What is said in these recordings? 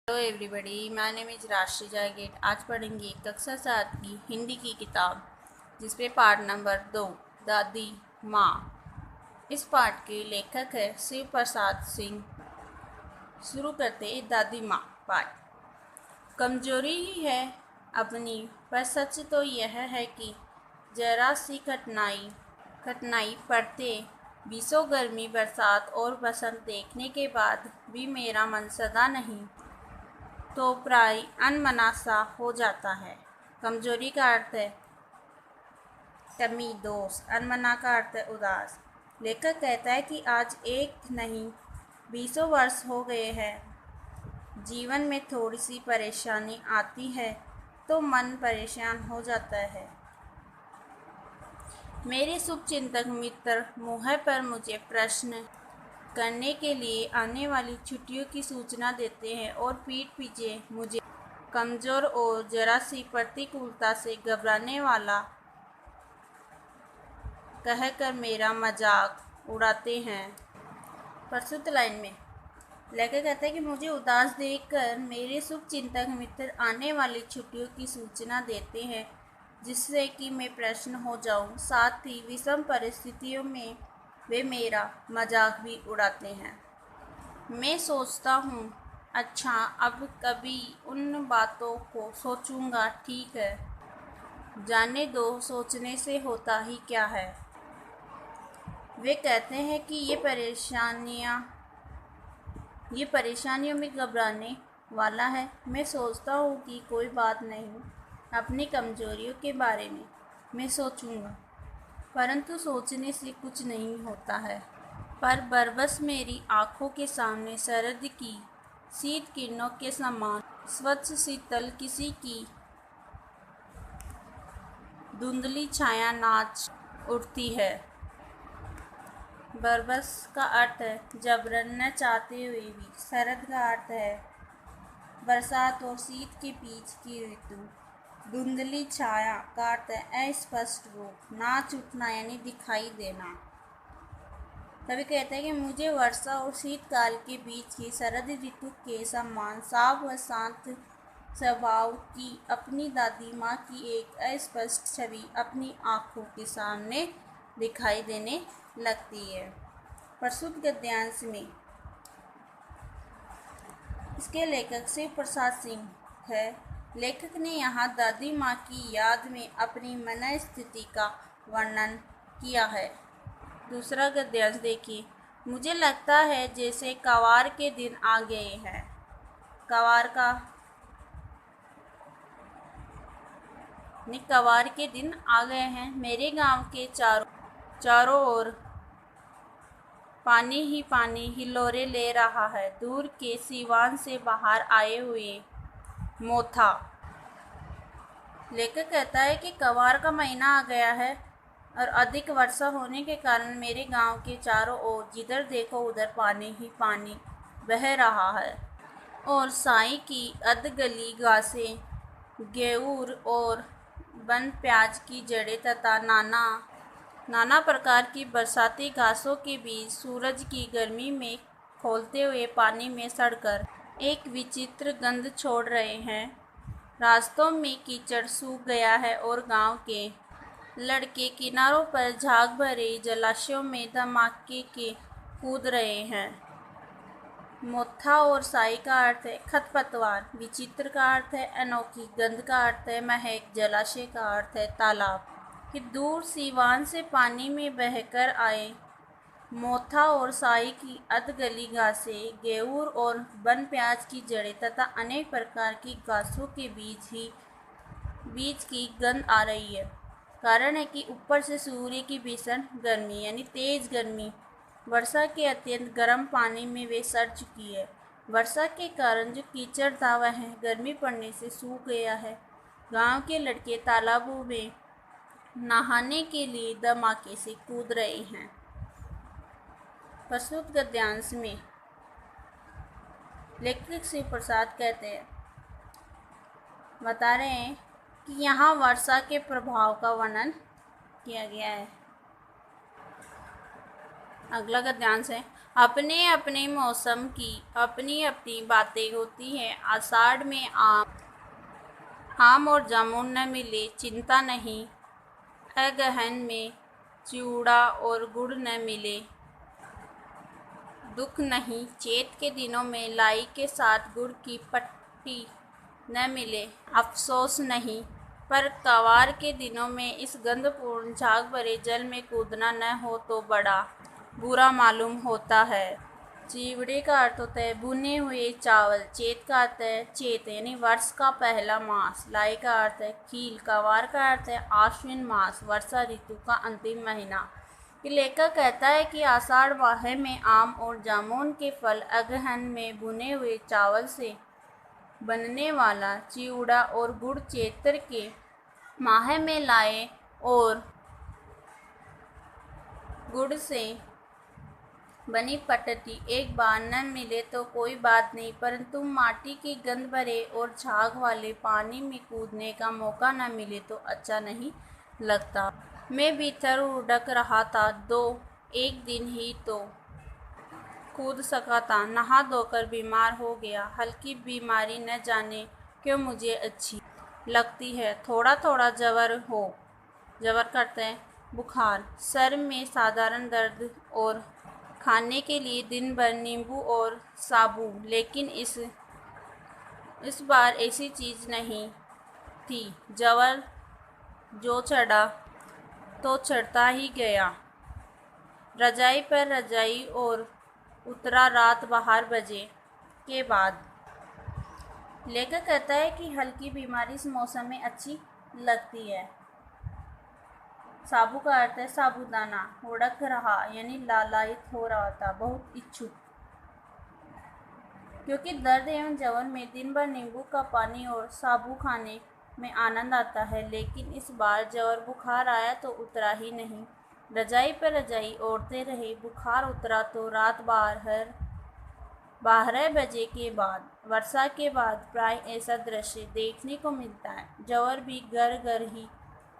Hello everybody, my name is राशि जागेट। आज पढ़ेंगे कक्षा 7 की हिंदी की किताब जिसपे पाठ नंबर 2 दादी माँ। इस पाठ के लेखक है शिव प्रसाद सिंह। शुरू करते हैं दादी माँ पाठ। कमजोरी ही है अपनी, पर सच तो यह है कि जरा सी कठिनाई पड़ते बीसों गर्मी बरसात और बसंत देखने के बाद भी मेरा मन सदा नहीं तो प्राय अनमना सा हो जाता है। कमजोरी का अर्थ है कमी, दोष। अनमना का अर्थ है उदास। लेखक कहता है कि आज एक नहीं बीसों वर्ष हो गए हैं। जीवन में थोड़ी सी परेशानी आती है तो मन परेशान हो जाता है। मेरे शुभचिंतक मित्र मुँह पर मुझे प्रश्न करने के लिए आने वाली छुट्टियों की सूचना देते हैं और पीठ पीछे मुझे कमज़ोर और जरा सी प्रतिकूलता से घबराने वाला कहकर मेरा मजाक उड़ाते हैं। प्रस्तुत लाइन में लेखक कहता है कि मुझे उदास देखकर मेरे शुभचिंतक मित्र आने वाली छुट्टियों की सूचना देते हैं जिससे कि मैं प्रश्न हो जाऊं। साथ ही विषम परिस्थितियों में वे मेरा मजाक भी उड़ाते हैं। मैं सोचता हूँ, अच्छा अब कभी उन बातों को सोचूंगा। ठीक है, जाने दो, सोचने से होता ही क्या है। वे कहते हैं कि ये परेशानियों में घबराने वाला है। मैं सोचता हूँ कि कोई बात नहीं, अपनी कमजोरियों के बारे में मैं सोचूंगा, परंतु सोचने से कुछ नहीं होता है। पर बरबस मेरी आँखों के सामने शरद की शीत किरणों के समान स्वच्छ शीतल किसी की धुंधली छाया नाच उठती है। बरबस का अर्थ है जबरन न चाहते हुए भी। शरद का अर्थ है बरसात और शीत के बीच की ऋतु। धुंधली छाया का अर्थ है अस्पष्ट रूप। नाच उठना यानी दिखाई देना। कवि कहते हैं कि मुझे वर्षा और शीतकाल के बीच की शरद ऋतु के समान साफ व शांत स्वभाव की अपनी दादी माँ की एक अस्पष्ट छवि अपनी आँखों के सामने दिखाई देने लगती है। प्रस्तुत गद्यांश में इसके लेखक शिव प्रसाद सिंह है। लेखक ने यहाँ दादी माँ की याद में अपनी मन स्थिति का वर्णन किया है। दूसरा गद्यांश देखिए। मुझे लगता है जैसे कवार के दिन आ गए हैं। कवार के दिन आ गए हैं। मेरे गांव के चारों ओर पानी ही पानी हिलोरे ले रहा है। दूर के सीवान से बाहर आए हुए मोथा। लेखक कहता है कि कवार का महीना आ गया है और अधिक वर्षा होने के कारण मेरे गांव के चारों ओर जिधर देखो उधर पानी ही पानी बह रहा है और साई की अधगली घासें, गेहूर और वन प्याज की जड़ें तथा नाना प्रकार की बरसाती घासों के बीच सूरज की गर्मी में खौलते हुए पानी में सड़कर एक विचित्र गंध छोड़ रहे हैं। रास्तों में कीचड़ सूख गया है और गांव के लड़के किनारों पर झाग भरे जलाशयों में धमाके के कूद रहे हैं। मोथा और साई का अर्थ है खरपतवार। विचित्र का अर्थ है अनोखी। गंध का अर्थ है महक। जलाशय का अर्थ है तालाब। कि दूर सीवान से पानी में बहकर आए मोथा और साई की अधगली घासें, गेहूर और वन प्याज की जड़ें तथा अनेक प्रकार की घासों के बीच की गंध आ रही है। कारण है कि ऊपर से सूर्य की भीषण गर्मी यानी तेज गर्मी वर्षा के अत्यंत गर्म पानी में वे सड़ चुकी है। वर्षा के कारण जो कीचड़ था वह गर्मी पड़ने से सूख गया है। गांव के लड़के तालाबों में नहाने के लिए धमाके से कूद रहे हैं। प्रस्तुत गद्यांश में लेखक शिव प्रसाद बता रहे हैं कि यहाँ वर्षा के प्रभाव का वर्णन किया गया है। अगला गद्यांश है। अपने अपने मौसम की अपनी अपनी बातें होती हैं। आषाढ़ में आम और जामुन न मिले चिंता नहीं, अगहन में चिवड़ा और गुड़ न मिले दुख नहीं, चैत के दिनों में लाई के साथ गुड़ की पट्टी न मिले अफसोस नहीं, पर कवार के दिनों में इस गंधपूर्ण झाग भरे जल में कूदना न हो तो बड़ा बुरा मालूम होता है। चिवड़े का अर्थ होता है भुने हुए चावल, चैत का अर्थ है चैत यानी वर्ष का पहला मास, लाई का अर्थ है खील, कवार का अर्थ है आश्विन मास, वर्षा ऋतु का अंतिम महीना। लेखक कहता है कि आषाढ़ माह में आम और जामुन के फल, अगहन में भुने हुए चावल से बनने वाला चिवड़ा और गुड़, चैत्र के माह में लाए और गुड़ से बनी पटती एक बार न मिले तो कोई बात नहीं, परंतु माटी की गंध भरे और झाग वाले पानी में कूदने का मौका न मिले तो अच्छा नहीं लगता। मैं भीतर उड़क रहा था, एक दिन ही तो कूद सका था, नहा धोकर बीमार हो गया। हल्की बीमारी न जाने क्यों मुझे अच्छी लगती है। थोड़ा थोड़ा जवर करते हैं बुखार, सर में साधारण दर्द और खाने के लिए दिन भर नींबू और साबु, लेकिन इस बार ऐसी चीज़ नहीं थी। जवर जो चढ़ा तो चढ़ता ही गया, रजाई पर रजाई और उतरा रात 12 बजे के बाद। लेखक कहता है कि हल्की बीमारी इस मौसम में अच्छी लगती है। साबु का अर्थ है साबूदाना, उड़क रहा यानी लालायित हो रहा था, बहुत इच्छुक, क्योंकि दर्द एवं जवर में दिन भर नींबू का पानी और साबू खाने में आनंद आता है, लेकिन इस बार जवर बुखार आया तो उतरा ही नहीं। रजाई पर रजाई ओढ़ते रहे, बुखार उतरा तो रात 12 बजे के बाद, वर्षा के बाद प्राय ऐसा दृश्य देखने को मिलता है। जवर भी घर घर ही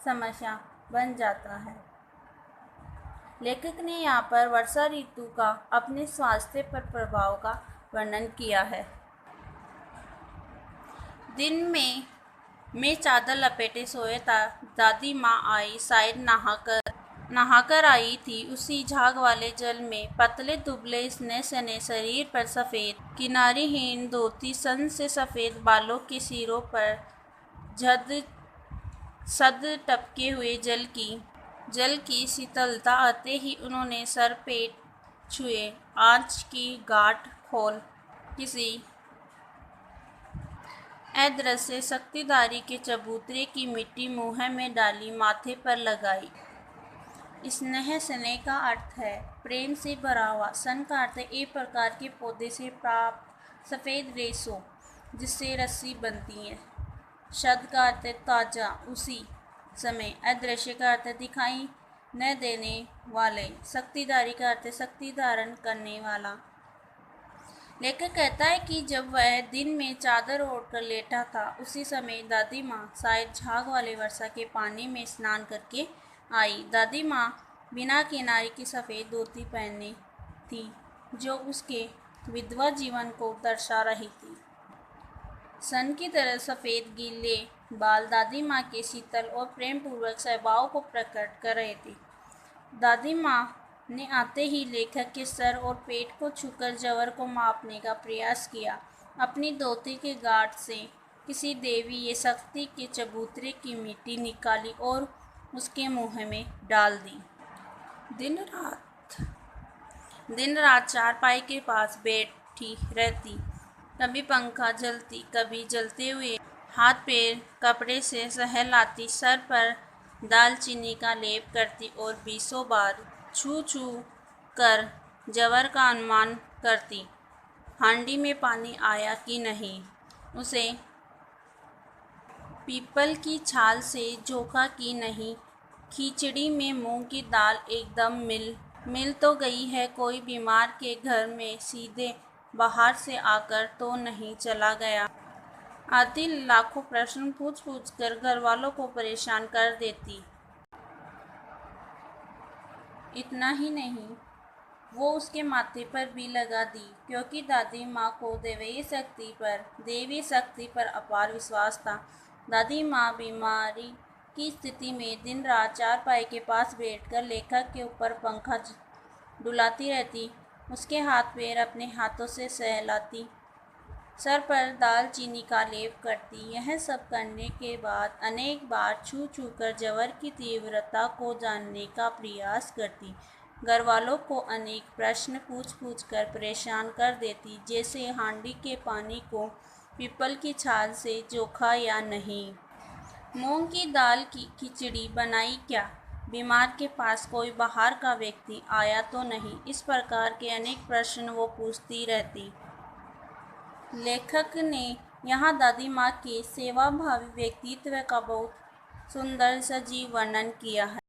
समस्या बन जाता है। लेखक ने यहाँ पर वर्षा ऋतु का अपने स्वास्थ्य पर प्रभाव का वर्णन किया है। दिन में मैं चादर लपेटे सोया था, दादी माँ आई, शायद नहाकर आई थी। उसी झाग वाले जल में पतले दुबले स्नेह सने शरीर पर सफ़ेद किनारीहीन धोती, सन से सफ़ेद बालों के सिरों पर सद टपके हुए जल की शीतलता आते ही उन्होंने सर पेट छुए, आँच की गांठ खोल किसी अदृश्य शक्तिधारी के चबूतरे की मिट्टी मुँह में डाली, माथे पर लगाई। स्नेह स्नेह का अर्थ है प्रेम से भरा हुआ, सन का अर्थ है एक प्रकार के पौधे से प्राप्त सफ़ेद रेशों जिससे रस्सी बनती है। शब्द का अर्थ है ताज़ा, उसी समय। अदृश्य का अर्थ है दिखाई न देने वाले, शक्तिधारी का अर्थ है शक्ति धारण करने वाला। लेखक कहता है कि जब वह दिन में चादर ओढ़कर लेटा था, उसी समय दादी माँ शायद झाग वाले वर्षा के पानी में स्नान करके आई। दादी माँ बिना किनारे की सफ़ेद धोती पहनी थी, जो उसके विधवा जीवन को दर्शा रही थी। सन की तरह सफ़ेद गीले बाल दादी माँ के शीतल और प्रेम पूर्वक स्वभाव को प्रकट कर रहे थे। दादी माँ ने आते ही लेखक के सर और पेट को छूकर जवर को मापने का प्रयास किया। अपनी धोती के गांठ से किसी देवी या शक्ति के चबूतरे की मिट्टी निकाली और उसके मुँह में डाल दी। दिन रात चारपाई के पास बैठी रहती, कभी पंखा जलती, कभी जलते हुए हाथ पैर कपड़े से सहलाती, सर पर दालचीनी का लेप करती और 20 बार छू छू कर जवर का अनुमान करती, हांडी में पानी आया कि नहीं, उसे पीपल की छाल से झोंका कि नहीं, खिचड़ी में मूंग की दाल एकदम मिल तो गई है, कोई बीमार के घर में सीधे बाहर से आकर तो नहीं चला गया, आदि लाखों प्रश्न पूछ कर घर वालों को परेशान कर देती। इतना ही नहीं, वो उसके माथे पर भी लगा दी, क्योंकि दादी माँ को देवी शक्ति पर अपार विश्वास था। दादी माँ बीमारी की स्थिति में दिन रात चारपाई के पास बैठकर लेखक के ऊपर पंखा डुलाती रहती, उसके हाथ पैर अपने हाथों से सहलाती, सर पर दालचीनी का लेप करती। यह सब करने के बाद अनेक बार छू छू कर जवर की तीव्रता को जानने का प्रयास करती। घरवालों को अनेक प्रश्न पूछ पूछ कर परेशान कर देती, जैसे हांडी के पानी को पीपल की छाल से जोखा या नहीं, मूंग की दाल की खिचड़ी बनाई क्या, बीमार के पास कोई बाहर का व्यक्ति आया तो नहीं। इस प्रकार के अनेक प्रश्न वो पूछती रहती। लेखक ने यहाँ दादी माँ के सेवाभावी व्यक्तित्व का बहुत सुंदर सजीव वर्णन किया है।